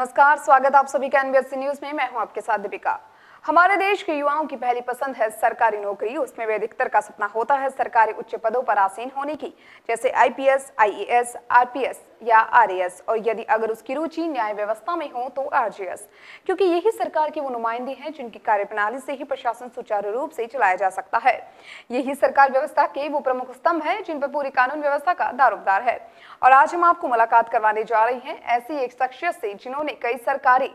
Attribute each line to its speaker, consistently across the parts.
Speaker 1: नमस्कार, स्वागत आप सभी का एनबीएससी न्यूज में। मैं हूं आपके साथ दीपिका। हमारे देश के युवाओं की पहली पसंद है सरकारी नौकरी। उसमें वे अधिकतर का सपना होता है सरकारी उच्च पदों पर आसीन होने की, जैसे आईपीएस, आईएएस, आरपीएस या आरएएस, और यदि अगर उसकी रुचि न्याय व्यवस्था में हो तो आरजेएस, क्योंकि यही सरकार के वो नुमाइंदे हैं जिनकी कार्यप्रणाली से ही प्रशासन सुचारू रूप से चलाया जा सकता है। यही सरकार व्यवस्था के वो प्रमुख स्तंभ है जिन पर पूरी कानून व्यवस्था का दारोमदार है। और आज हम आपको मुलाकात करवाने जा रहे हैं ऐसी एक शख्सियत से जिन्होंने कई सरकारी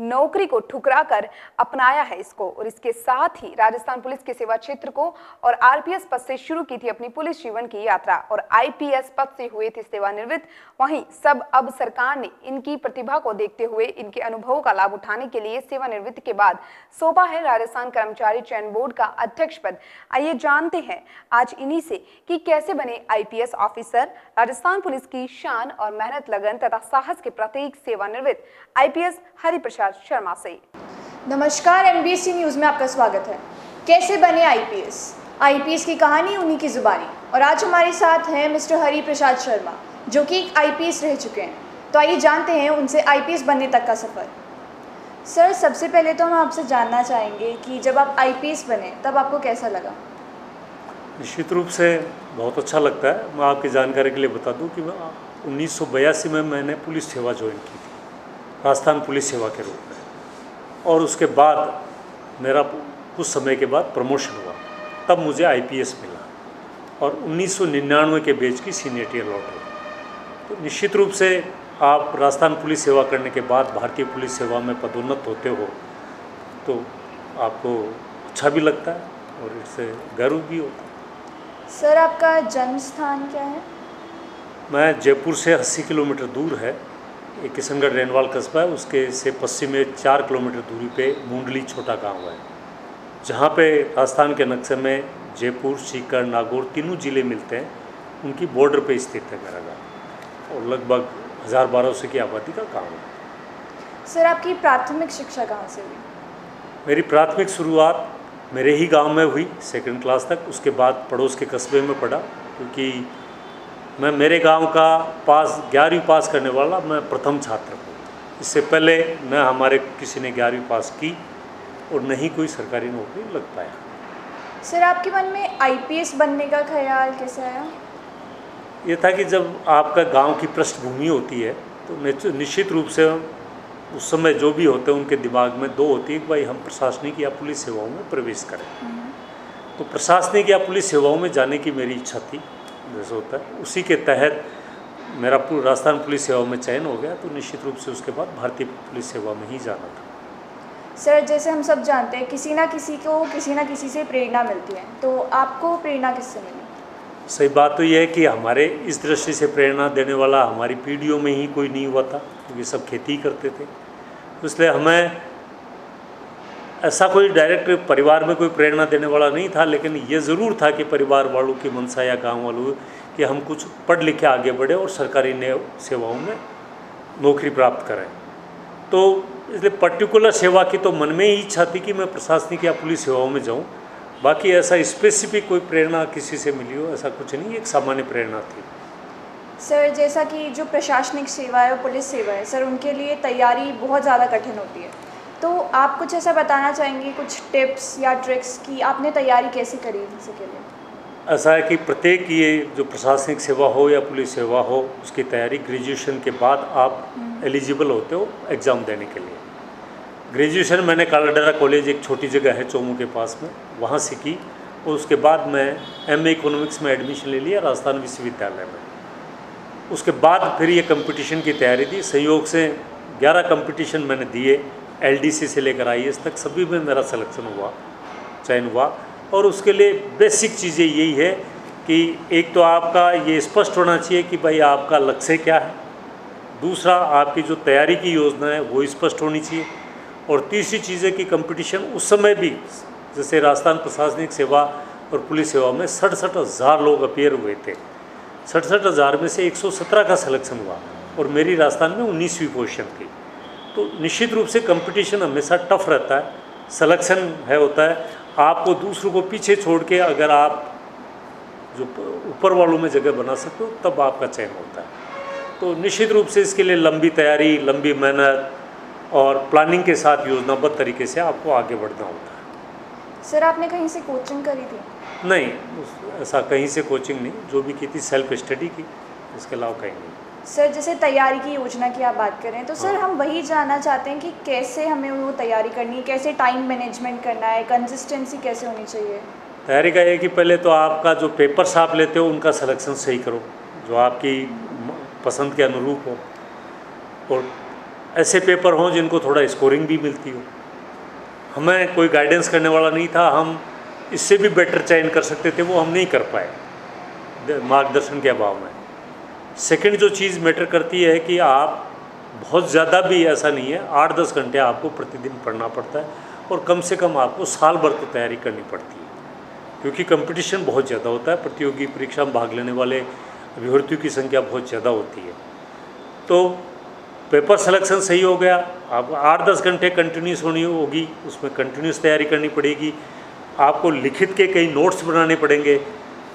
Speaker 1: नौकरी को ठुकरा कर अपनाया है इसको, और इसके साथ ही राजस्थान पुलिस के सेवा क्षेत्र को और आरपीएस पद से शुरू की थी अपनी पुलिस जीवन की यात्रा, और आईपीएस पद से हुए थे सेवानिवृत्त। वहीं सब अब सरकार ने इनकी प्रतिभा को देखते हुए इनके अनुभवों का लाभ उठाने के लिए सेवानिवृत्ति के बाद सौंपा है राजस्थान कर्मचारी चयन बोर्ड का अध्यक्ष पद। आइए जानते हैं आज इन्हीं से कि कैसे बने आईपीएस ऑफिसर। राजस्थान पुलिस की शान और मेहनत, लगन तथा साहस के प्रतीक सेवानिवृत्त आईपीएस हरिप्रसाद शर्मा से।
Speaker 2: नमस्कार, एनबीएससी न्यूज़ में आपका स्वागत है। कैसे बने आईपीएस, आईपीएस की कहानी उन्हीं की जुबानी। और आज हमारे साथ हैं मिस्टर हरिप्रसाद शर्मा, जो कि एक आईपीएस रह चुके हैं। तो आइए जानते हैं उनसे आईपीएस बनने तक का सफ़र। सर, सबसे पहले तो हम आपसे जानना चाहेंगे कि जब आप आईपीएस बने तब आपको कैसा लगा?
Speaker 3: निश्चित रूप से बहुत अच्छा लगता है। मैं आपकी जानकारी के लिए बता दूं कि 1982 में मैंने पुलिस सेवा ज्वाइन की थी, राजस्थान पुलिस सेवा के रूप में, और उसके बाद मेरा कुछ समय के बाद प्रमोशन हुआ, तब मुझे आईपीएस मिला और 1999 के बैच की सीनियरिटी अलॉट हुई। तो निश्चित रूप से आप राजस्थान पुलिस सेवा करने के बाद भारतीय पुलिस सेवा में पदोन्नत होते हो तो आपको अच्छा भी लगता है और इससे गर्व भी होता है।
Speaker 2: सर, आपका जन्म स्थान क्या है?
Speaker 3: मैं जयपुर से 80 किलोमीटर दूर है, एक किशनगढ़ रेनवाल कस्बा है, उसके से पश्चिम में 4 किलोमीटर दूरी पे मुंडली छोटा गांव है, जहाँ पे राजस्थान के नक्शे में जयपुर, सीकर, नागौर तीनों ज़िले मिलते हैं। उनकी बॉर्डर पे स्थित है मेरा गाँव, और लगभग 1000-1200 की आबादी का गाँव है।
Speaker 2: सर, आपकी प्राथमिक शिक्षा कहाँ से हुई?
Speaker 3: मेरी प्राथमिक शुरुआत मेरे ही गांव में हुई, सेकंड क्लास तक। उसके बाद पड़ोस के कस्बे में पढ़ा, क्योंकि मैं मेरे गांव का 11वीं पास करने वाला मैं प्रथम छात्र हूँ। इससे पहले न हमारे किसी ने 11वीं पास की और न ही कोई सरकारी नौकरी लग पाया।
Speaker 2: सर, आपके मन में आईपीएस बनने का ख्याल कैसे आया?
Speaker 3: ये था कि जब आपका गांव की पृष्ठभूमि होती है तो निश्चित रूप से उस समय जो भी होते हैं उनके दिमाग में दो होती है कि भाई हम प्रशासनिक या पुलिस सेवाओं में प्रवेश करें। तो प्रशासनिक या पुलिस सेवाओं में जाने की मेरी इच्छा थी, जैसे होता है। उसी के तहत मेरा राजस्थान पुलिस सेवा में चयन हो गया, तो निश्चित रूप से उसके बाद भारतीय पुलिस सेवा में ही जाना था।
Speaker 2: सर, जैसे हम सब जानते हैं किसी ना किसी को किसी ना किसी से प्रेरणा मिलती है, तो आपको प्रेरणा किससे मिली?
Speaker 3: सही बात तो यह है कि हमारे इस दृष्टि से प्रेरणा देने वाला हमारी पीढ़ियों में ही कोई नहीं हुआ था, क्योंकि सब खेती करते थे। तो इसलिए हमें ऐसा कोई डायरेक्ट परिवार में कोई प्रेरणा देने वाला नहीं था, लेकिन ये ज़रूर था कि परिवार वालों की मनसा या गांव वालों कि हम कुछ पढ़ लिख के आगे बढ़े और सरकारी सेवाओं में नौकरी प्राप्त करें। तो इसलिए पर्टिकुलर सेवा की तो मन में ही इच्छा थी कि मैं प्रशासनिक या पुलिस सेवाओं में जाऊं। बाकी ऐसा स्पेसिफिक कोई प्रेरणा किसी से मिली हो ऐसा कुछ नहीं, एक सामान्य प्रेरणा थी।
Speaker 2: सर, जैसा कि जो प्रशासनिक सेवा है और पुलिस सेवा है, सर उनके लिए तैयारी बहुत ज़्यादा कठिन होती है। तो आप कुछ ऐसा बताना चाहेंगे, कुछ टिप्स या ट्रिक्स कि आपने तैयारी कैसे करी इसके लिए?
Speaker 3: ऐसा है कि प्रत्येक ये जो प्रशासनिक सेवा हो या पुलिस सेवा हो, उसकी तैयारी ग्रेजुएशन के बाद आप एलिजिबल होते हो एग्ज़ाम देने के लिए। ग्रेजुएशन मैंने कालाडेरा कॉलेज, एक छोटी जगह है चोमू के पास में, वहाँ से की, और उसके बाद मैं एमए इकोनॉमिक्स में एडमिशन ले लिया राजस्थान विश्वविद्यालय में। उसके बाद फिर ये कंपटीशन की तैयारी दी। संयोग से 11 कंपटीशन मैंने दिए, एलडीसी से लेकर आईएएस तक, सभी में मेरा सिलेक्शन हुआ, चयन हुआ। और उसके लिए बेसिक चीज़ें यही है कि एक तो आपका ये स्पष्ट होना चाहिए कि भाई आपका लक्ष्य क्या है, दूसरा आपकी जो तैयारी की योजना है वो स्पष्ट होनी चाहिए, और तीसरी चीज़ है कि कंपटीशन उस समय भी, जैसे राजस्थान प्रशासनिक सेवा और पुलिस सेवा में 67,000 लोग अपेयर हुए थे। 67,000 में से 117 का सिलेक्शन हुआ और मेरी राजस्थान में 19वीं पोजीशन थी। तो निश्चित रूप से कंपटीशन हमेशा टफ रहता है, सिलेक्शन है होता है। आपको दूसरों को पीछे छोड़ के अगर आप जो ऊपर वालों में जगह बना सकते हो तब आपका चयन होता है। तो निश्चित रूप से इसके लिए लंबी तैयारी, लंबी मेहनत और प्लानिंग के साथ योजनाबद्ध तरीके से आपको आगे बढ़ना होता है।
Speaker 2: सर आपने कहीं से कोचिंग करी थी?
Speaker 3: नहीं, ऐसा कहीं से कोचिंग नहीं, जो भी की थी सेल्फ स्टडी की, इसके अलावा कहीं नहीं।
Speaker 2: सर जैसे तैयारी की योजना की आप बात करें तो सर हम वही जानना चाहते हैं कि कैसे हमें वो तैयारी करनी है, कैसे टाइम मैनेजमेंट करना है, कंसिस्टेंसी कैसे होनी चाहिए?
Speaker 3: तैयारी का ये कि पहले तो आपका जो पेपर्स आप लेते हो उनका सिलेक्शन सही करो, जो आपकी पसंद के अनुरूप हो, और ऐसे पेपर हों जिनको थोड़ा स्कोरिंग भी मिलती हो। हमें कोई गाइडेंस करने वाला नहीं था, हम इससे भी बेटर चयन कर सकते थे, वो हम नहीं कर पाए मार्गदर्शन के अभाव में। सेकंड जो चीज़ मैटर करती है कि आप बहुत ज़्यादा भी ऐसा नहीं है, 8-10 घंटे आपको प्रतिदिन पढ़ना पड़ता है, और कम से कम आपको साल भर तो तैयारी करनी पड़ती है, क्योंकि कंपटीशन बहुत ज़्यादा होता है। प्रतियोगी परीक्षा में भाग लेने वाले अभ्यर्थियों की संख्या बहुत ज़्यादा होती है। तो पेपर सिलेक्शन सही हो गया, आप 8-10 घंटे कंटिन्यूस होनी होगी, उसमें कंटिन्यूस तैयारी करनी पड़ेगी। आपको लिखित के कई नोट्स बनाने पड़ेंगे,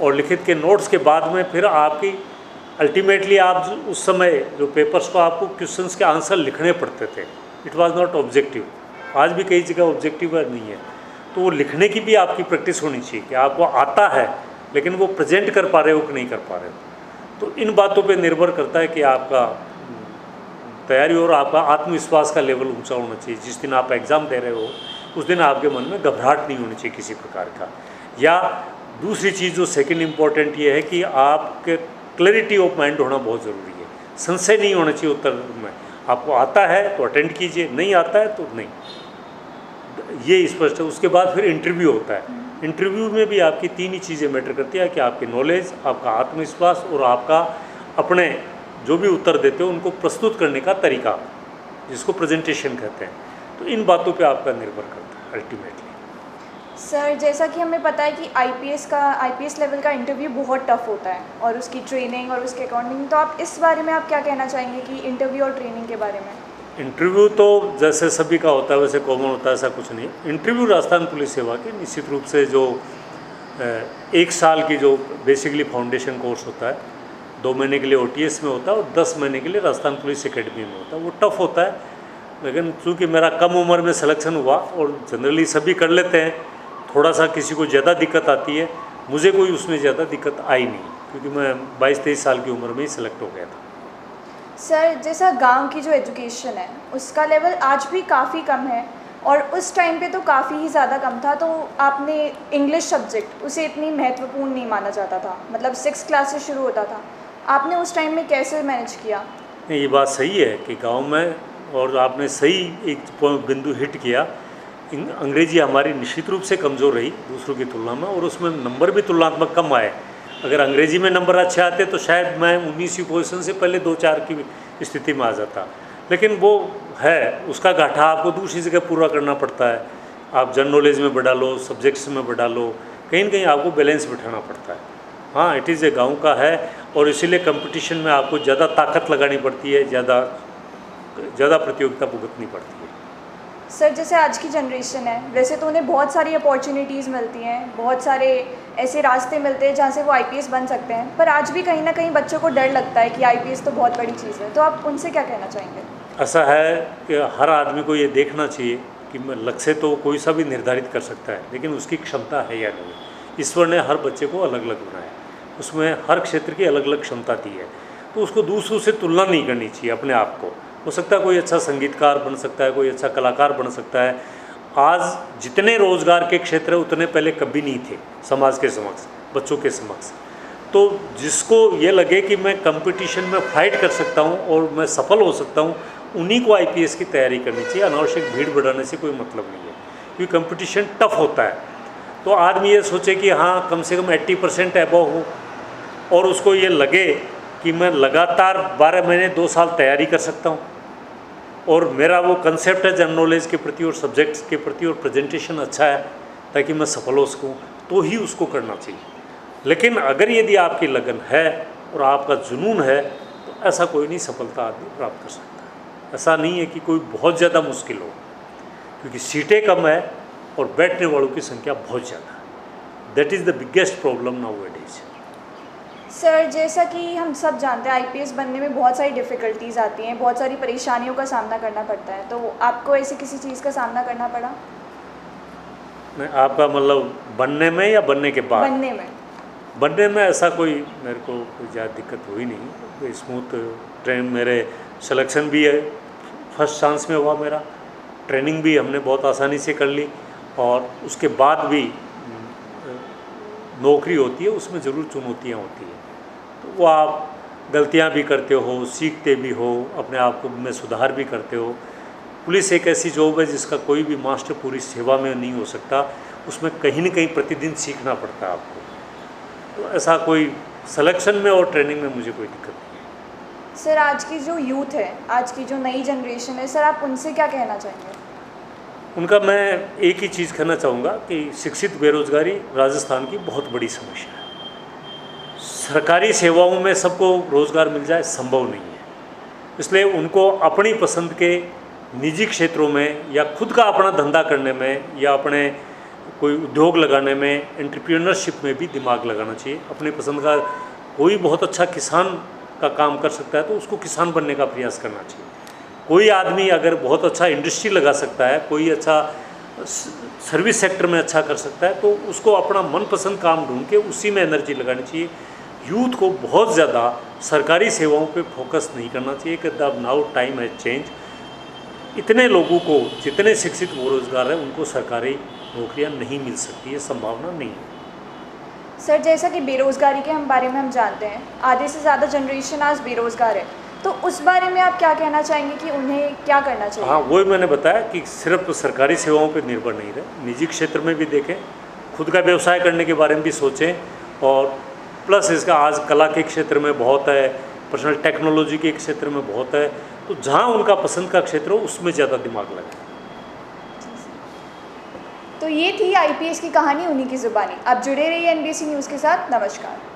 Speaker 3: और लिखित के नोट्स के बाद में फिर आपकी अल्टीमेटली आप उस समय जो पेपर्स को आपको क्वेश्चंस के आंसर लिखने पड़ते थे, इट वाज नॉट ऑब्जेक्टिव। आज भी कई जगह ऑब्जेक्टिव नहीं है, तो वो लिखने की भी आपकी प्रैक्टिस होनी चाहिए कि आपको आता है, लेकिन वो प्रेजेंट कर पा रहे हो कि नहीं कर पा रहे हो। तो इन बातों पे निर्भर करता है कि आपका तैयारी और आपका आत्मविश्वास का लेवल ऊंचा होना चाहिए। जिस दिन आप एग्ज़ाम दे रहे हो उस दिन आपके मन में घबराहट नहीं होनी चाहिए किसी प्रकार का। या दूसरी चीज़ जो सेकंड इम्पॉर्टेंट ये है कि आपके क्लैरिटी ऑफ माइंड होना बहुत ज़रूरी है। संशय नहीं होना चाहिए उत्तर में। आपको आता है तो अटेंड कीजिए, नहीं आता है तो नहीं, ये स्पष्ट है। उसके बाद फिर इंटरव्यू होता है। इंटरव्यू में भी आपकी 3 ही चीज़ें मैटर करती है कि आपकी नॉलेज, आपका आत्मविश्वास और आपका अपने जो भी उत्तर देते हो उनको प्रस्तुत करने का तरीका, जिसको प्रेजेंटेशन कहते हैं। तो इन बातों पे आपका निर्भर करता है अल्टीमेटली।
Speaker 2: सर जैसा कि हमें पता है कि आईपीएस लेवल का इंटरव्यू बहुत टफ होता है, और उसकी ट्रेनिंग और उसके अकॉर्डिंग, तो आप इस बारे में आप क्या कहना चाहेंगे कि इंटरव्यू और ट्रेनिंग के बारे में?
Speaker 3: इंटरव्यू तो जैसे सभी का होता है वैसे कॉमन होता है, ऐसा कुछ नहीं। इंटरव्यू राजस्थान पुलिस सेवा की निश्चित रूप से जो 1 साल की जो बेसिकली फाउंडेशन कोर्स होता है, 2 महीने के लिए OTS में होता है और 10 महीने के लिए राजस्थान पुलिस एकेडमी में होता है। वो टफ़ होता है, लेकिन चूँकि मेरा कम उम्र में सिलेक्शन हुआ और जनरली सभी कर लेते हैं, थोड़ा सा किसी को ज़्यादा दिक्कत आती है, मुझे कोई उसमें ज़्यादा दिक्कत आई नहीं, क्योंकि मैं 22-23 साल की उम्र में ही सिलेक्ट हो गया था।
Speaker 2: सर जैसा गांव की जो एजुकेशन है उसका लेवल आज भी काफ़ी कम है, और उस टाइम पे तो काफ़ी ही ज़्यादा कम था, तो आपने इंग्लिश सब्जेक्ट उसे इतनी महत्वपूर्ण नहीं माना जाता था, मतलब 6th क्लास से शुरू होता था। आपने उस टाइम में कैसे मैनेज किया?
Speaker 3: नहीं, ये बात सही है कि गांव में, और आपने सही एक बिंदु हिट किया। अंग्रेजी हमारी निश्चित रूप से कमज़ोर रही दूसरों की तुलना में, और उसमें नंबर भी तुलनात्मक कम आए। अगर अंग्रेजी में नंबर अच्छे आते तो शायद मैं 19वीं पोजीशन से पहले 2-4 की स्थिति में आ जाता, लेकिन वो है, उसका घाटा आपको दूसरी जगह पूरा करना पड़ता है। आप जनरल नॉलेज में बढ़ा लो, सब्जेक्ट्स में बढ़ा लो, कहीं ना कहीं आपको बैलेंस बिठाना पड़ता है। हाँ, इट इज़ ए गाँव का है, और इसीलिए कंपटीशन में आपको ज़्यादा ताकत लगानी पड़ती है, ज़्यादा प्रतियोगिता भुगतनी पड़ती है।
Speaker 2: सर जैसे आज की जनरेशन है, वैसे तो उन्हें बहुत सारी अपॉर्चुनिटीज़ मिलती हैं, बहुत सारे ऐसे रास्ते मिलते हैं जहाँ से वो आईपीएस बन सकते हैं, पर आज भी कहीं ना कहीं बच्चों को डर लगता है कि आईपीएस तो बहुत बड़ी चीज़ है, तो आप उनसे क्या कहना चाहेंगे?
Speaker 3: ऐसा है कि हर आदमी को ये देखना चाहिए कि लक्ष्य तो कोई सा भी निर्धारित कर सकता है, लेकिन उसकी क्षमता है या नहीं। ईश्वर ने हर बच्चे को अलग अलग बनाया, उसमें हर क्षेत्र की अलग अलग क्षमता दी है, तो उसको दूसरों से तुलना नहीं करनी चाहिए अपने आप को। हो सकता है कोई अच्छा संगीतकार बन सकता है, कोई अच्छा कलाकार बन सकता है। आज जितने रोज़गार के क्षेत्र है उतने पहले कभी नहीं थे समाज के समक्ष, बच्चों के समक्ष। तो जिसको ये लगे कि मैं कंपटीशन में फाइट कर सकता हूँ और मैं सफल हो सकता हूँ, उन्हीं को आईपीएस की तैयारी करनी चाहिए। अनावश्यक भीड़ बढ़ाने से कोई मतलब नहीं है, क्योंकि कंपटीशन टफ होता है। तो आदमी ये सोचे कि हाँ कम से कम 80% एबव हो, और उसको ये लगे कि मैं लगातार 12 महीने 2 साल तैयारी कर सकता हूँ, और मेरा वो कंसेप्ट है जनरल नॉलेज के प्रति और सब्जेक्ट्स के प्रति, और प्रेजेंटेशन अच्छा है ताकि मैं सफल हो सकूँ, तो ही उसको करना चाहिए। लेकिन अगर यदि आपकी लगन है और आपका जुनून है, तो ऐसा कोई नहीं सफलता आदमी प्राप्त कर सकता है। ऐसा नहीं है कि कोई बहुत ज़्यादा मुश्किल हो, क्योंकि सीटें कम है और बैठने वालों की संख्या बहुत ज़्यादा है। That is the biggest problem nowadays.
Speaker 2: Sir जैसा कि हम सब जानते हैं आईपीएस बनने में बहुत सारी डिफ़िकल्टीज़ आती हैं, बहुत सारी परेशानियों का सामना करना पड़ता है, तो आपको ऐसी किसी चीज़ का सामना करना पड़ा?
Speaker 3: मैं आपका मतलब बनने में या बनने के बाद?
Speaker 2: बनने में।
Speaker 3: बनने में ऐसा कोई मेरे को कोई ज़्यादा दिक्कत हुई नहीं, स्मूथ ट्रेन, मेरे सिलेक्शन भी है फर्स्ट चांस में हुआ मेरा, ट्रेनिंग भी हमने बहुत आसानी से कर ली, और उसके बाद भी नौकरी होती है उसमें ज़रूर चुनौतियाँ होती हैं, तो वो आप गलतियाँ भी करते हो, सीखते भी हो, अपने आप को में सुधार भी करते हो। पुलिस एक ऐसी जॉब है जिसका कोई भी मास्टर पूरी सेवा में नहीं हो सकता, उसमें कहीं न कहीं प्रतिदिन सीखना पड़ता है आपको। तो ऐसा कोई सिलेक्शन में और ट्रेनिंग में मुझे कोई दिक्कत नहीं है।
Speaker 2: सर आज की जो यूथ है, आज की जो नई जनरेशन है, सर आप उनसे क्या कहना चाहेंगे?
Speaker 3: उनका मैं एक ही चीज़ कहना चाहूँगा कि शिक्षित बेरोजगारी राजस्थान की बहुत बड़ी समस्या है। सरकारी सेवाओं में सबको रोज़गार मिल जाए संभव नहीं है, इसलिए उनको अपनी पसंद के निजी क्षेत्रों में या खुद का अपना धंधा करने में या अपने कोई उद्योग लगाने में, एंटरप्रेन्योरशिप में भी दिमाग लगाना चाहिए। अपनी पसंद का कोई बहुत अच्छा किसान का काम कर सकता है तो उसको किसान बनने का प्रयास करना चाहिए। कोई आदमी अगर बहुत अच्छा इंडस्ट्री लगा सकता है, कोई अच्छा सर्विस सेक्टर में अच्छा कर सकता है, तो उसको अपना मनपसंद काम ढूंढ के उसी में एनर्जी लगानी चाहिए। यूथ को बहुत ज़्यादा सरकारी सेवाओं पे फोकस नहीं करना चाहिए कि the now time has change. इतने लोगों को, जितने शिक्षित बेरोजगार हैं, उनको सरकारी नौकरियां नहीं मिल सकती है, संभावना नहीं है।
Speaker 2: सर जैसा कि बेरोज़गारी के बारे में हम जानते हैं, आधे से ज़्यादा जनरेशन आज बेरोज़गार है, तो उस बारे में आप क्या कहना चाहेंगे कि उन्हें क्या करना चाहिए?
Speaker 3: हाँ, वही मैंने बताया कि सिर्फ सरकारी सेवाओं पर निर्भर नहीं रहे, निजी क्षेत्र में भी देखें, खुद का व्यवसाय करने के बारे में भी सोचें, और प्लस इसका आज कला के क्षेत्र में बहुत है, पर्सनल टेक्नोलॉजी के क्षेत्र में बहुत है, तो जहाँ उनका पसंद का क्षेत्र हो उसमें ज़्यादा दिमाग लगाएं।
Speaker 2: तो ये थी आईपीएस की कहानी उन्हीं की ज़ुबानी। आप जुड़े रहिए एनबीसी न्यूज़ के साथ। नमस्कार।